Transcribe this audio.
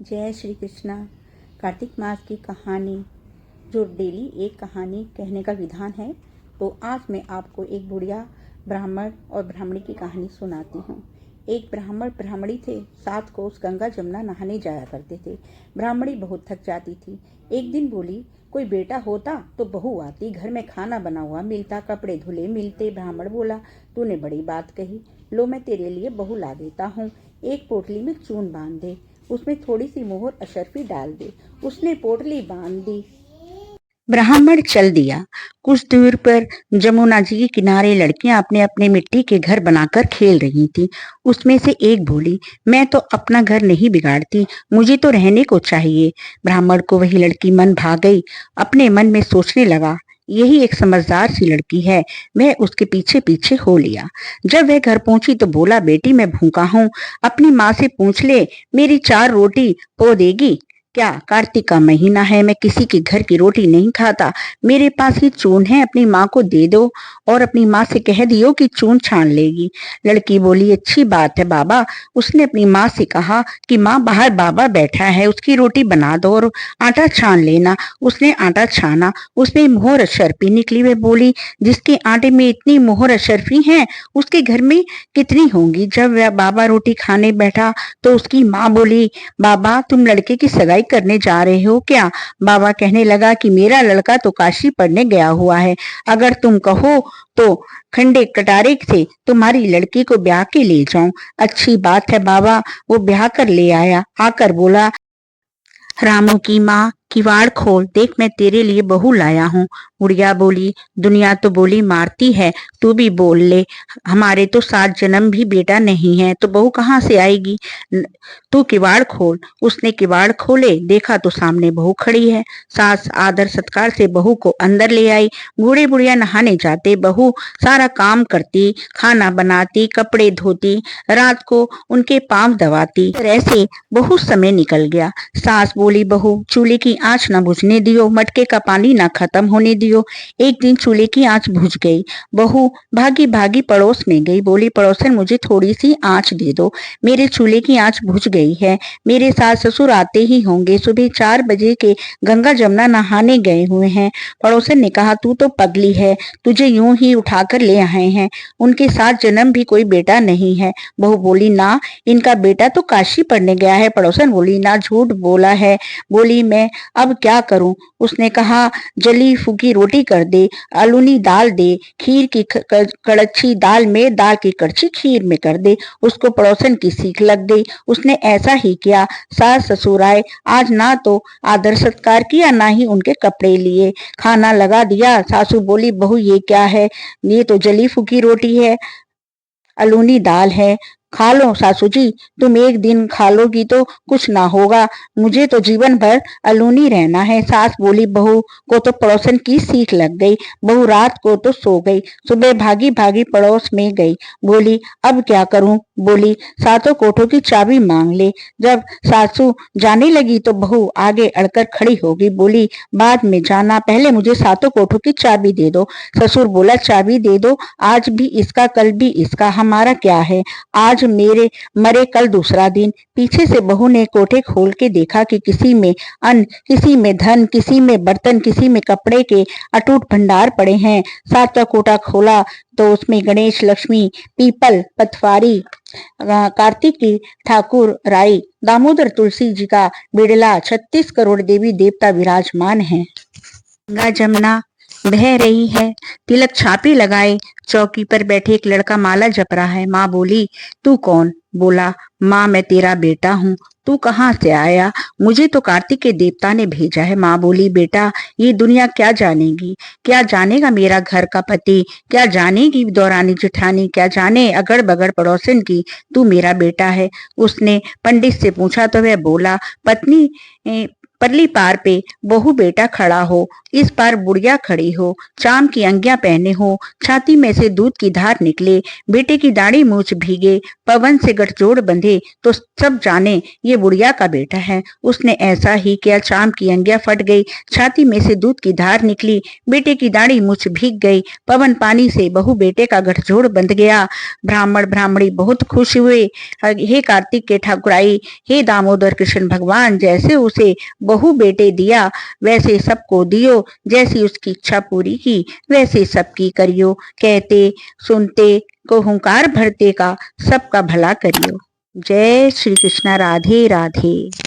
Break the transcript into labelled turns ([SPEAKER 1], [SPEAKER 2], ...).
[SPEAKER 1] जय श्री कृष्णा। कार्तिक मास की कहानी, जो डेली एक कहानी कहने का विधान है, तो आज मैं आपको एक बुढ़िया ब्राह्मण और ब्राह्मणी की कहानी सुनाती हूँ। एक ब्राह्मण ब्राह्मणी थे, साथ को उस गंगा जमुना नहाने जाया करते थे। ब्राह्मणी बहुत थक जाती थी। एक दिन बोली, कोई बेटा होता तो बहू आती, घर में खाना बना हुआ मिलता, कपड़े धुले मिलते। ब्राह्मण बोला, तूने बड़ी बात कही, लो मैं तेरे लिए बहू ला देता हूँ। एक पोटली में चून बांध दे, उसमें थोड़ी सी मोहर अशर्फी डाल दे। उसने पोटली बांध दी, ब्राह्मण चल दिया। कुछ दूर पर जमुना जी के किनारे लड़कियां अपने अपने मिट्टी के घर बनाकर खेल रही थीं। उसमें से एक बोली, मैं तो अपना घर नहीं बिगाड़ती, मुझे तो रहने को चाहिए। ब्राह्मण को वही लड़की मन भा गई। अपने मन में सोचने लगा, यही एक समझदार सी लड़की है। वह उसके पीछे पीछे हो लिया। जब वह घर पहुंची तो बोला, बेटी मैं भूखा हूँ, अपनी माँ से पूछ ले, मेरी 4 रोटी पो देगी क्या? कार्तिक का महीना है, मैं किसी के घर की रोटी नहीं खाता। मेरे पास ही चून है, अपनी माँ को दे दो और अपनी माँ से कह दियो कि चून छान लेगी। लड़की बोली, अच्छी बात है बाबा। उसने अपनी माँ से कहा कि माँ, बाहर बाबा बैठा है, उसकी रोटी बना दो और आटा छान लेना। उसने आटा छाना, उसमें मोहर अशर्फी निकली। वह बोली, जिसके आटे में इतनी मोहर अशर्फी है, उसके घर में कितनी होंगी। जब वह बाबा रोटी खाने बैठा तो उसकी माँ बोली, बाबा तुम लड़के की सगाई करने जा रहे हो क्या? बाबा कहने लगा कि मेरा लड़का तो काशी पढ़ने गया हुआ है, अगर तुम कहो तो खंडे कटारे से तुम्हारी लड़की को ब्याह के ले जाऊं। अच्छी बात है बाबा। वो ब्याह कर ले आया। आकर बोला, रामू की माँ, किवाड़ खोल, देख मैं तेरे लिए बहू लाया हूँ। बुढ़िया बोली, दुनिया तो बोली मारती है, तू भी बोल ले। हमारे तो 7 जन्म भी बेटा नहीं है, तो बहू कहाँ से आएगी? तू किवाड़ खोल। उसने किवाड़ खोले, देखा तो सामने बहू खड़ी है। सास आदर सत्कार से बहू को अंदर ले आई। बूढ़े बुढ़िया नहाने जाते, बहू सारा काम करती, खाना बनाती, कपड़े धोती, रात को उनके पांव दबाती। तरह से बहुत समय निकल गया। सास बोली, बहू चूल्हे की आंच न बुझने दियो, मटके का पानी न खत्म होने दियो। एक दिन चूल्हे की आंच बुझ गई। बहू भागी भागी पड़ोस में गई, बोली, पड़ोसन मुझे थोड़ी सी आंच दे दो, मेरे चूल्हे की आंच बुझ गई है। मेरे सास ससुर आते ही होंगे, सुबह 4 बजे के गंगा जमुना नहाने गए हुए हैं। पड़ोसन ने कहा, तू तो पगली है, तुझे यूं ही उठाकर ले आए हैं, उनके 7 जन्म भी कोई बेटा नहीं है। बहू बोली, ना, इनका बेटा तो काशी पढ़ने गया है। पड़ोसन बोली, ना, झूठ बोला है। बोली, मैं अब क्या करूं? उसने कहा, जली फूकी रोटी कर दे, आलूनी दाल दे, खीर की कड़छी दाल में, दाल की कड़छी खीर में कर दे। उसको पड़ोसन की सीख लग गई। उसने ऐसा ही किया। सास ससुर आए, आज ना तो आदर सत्कार किया, ना ही उनके कपड़े लिए। खाना लगा दिया। सासू बोली, बहू ये क्या है? ये तो जली फूकी रोटी है, अलूनी दाल है, खा लो सासू जी। तुम एक दिन खा लोगी तो कुछ ना होगा, मुझे तो जीवन भर अलूनी रहना है। सास बोली, बहू को तो पड़ोसन की सीख लग गई। बहू रात को तो सो गई, सुबह भागी भागी पड़ोस में गई। बोली, अब क्या करूं? बोली, 7 कोठों की चाबी मांग ले। जब सासू जाने लगी तो बहू आगे अड़कर खड़ी हो गई। बोली, बाद में जाना, पहले मुझे 7 कोठों की चाबी दे दो। ससुर बोला, चाबी दे दो, आज भी इसका कल भी इसका, हमारा क्या है? आज मेरे मरे कल दूसरा दिन। पीछे से बहू ने कोठे खोल के देखा कि किसी में अन्न, किसी में धन, किसी में बर्तन, किसी में कपड़े के अटूट भंडार पड़े हैं। 7वां कोठा खोला तो उसमें गणेश, लक्ष्मी, पीपल, पटवारी, कार्तिक की ठाकुर राई, दामोदर तुलसी जी का बिड़ला, 36 करोड़ देवी देवता विराजमान हैं। गंगा जमुना बह रही है। तिलक छापी लगाए, चौकी पर बैठे एक लड़का माला जप रहा है। माँ बोली, तू कौन? बोला, माँ मैं तेरा बेटा हूँ। तू कहाँ से आया? मुझे तो कार्तिक के देवता ने भेजा है। माँ बोली, बेटा ये दुनिया क्या जानेगी, क्या जानेगा मेरा घर का पति, क्या जानेगी दौरानी जेठानी, क्या जाने अगड़ बगड़ पड़ोसन की, तू मेरा बेटा है। उसने पंडित से पूछा तो वह बोला, पत्नी परली पार पे बहू बेटा खड़ा हो, इस पार बुढ़िया खड़ी हो, चाम की अंगियां पहने हो, छाती में से दूध की धार निकले, बेटे की दाढ़ी मूछ भीगे, पवन से गठजोड़ बंधे तो सब जाने ये बुढ़िया का बेटा है। उसने ऐसा ही किया, चाम की अंगियां फट गई, छाती में से दूध की धार निकली, बेटे की दाढ़ी मूछ भीग गई, पवन पानी से बहू बेटे का गठजोड़ बंध गया। ब्राह्मण ब्राह्मणी बहुत खुश हुए। हे कार्तिक के ठाकुराई, हे दामोदर कृष्ण भगवान, जैसे उसे बहू बेटे दिया वैसे सबको दियो, जैसी उसकी इच्छा पूरी की वैसे सबकी करियो, कहते सुनते को हुंकार भरते का सबका भला करियो। जय श्री कृष्ण। राधे राधे।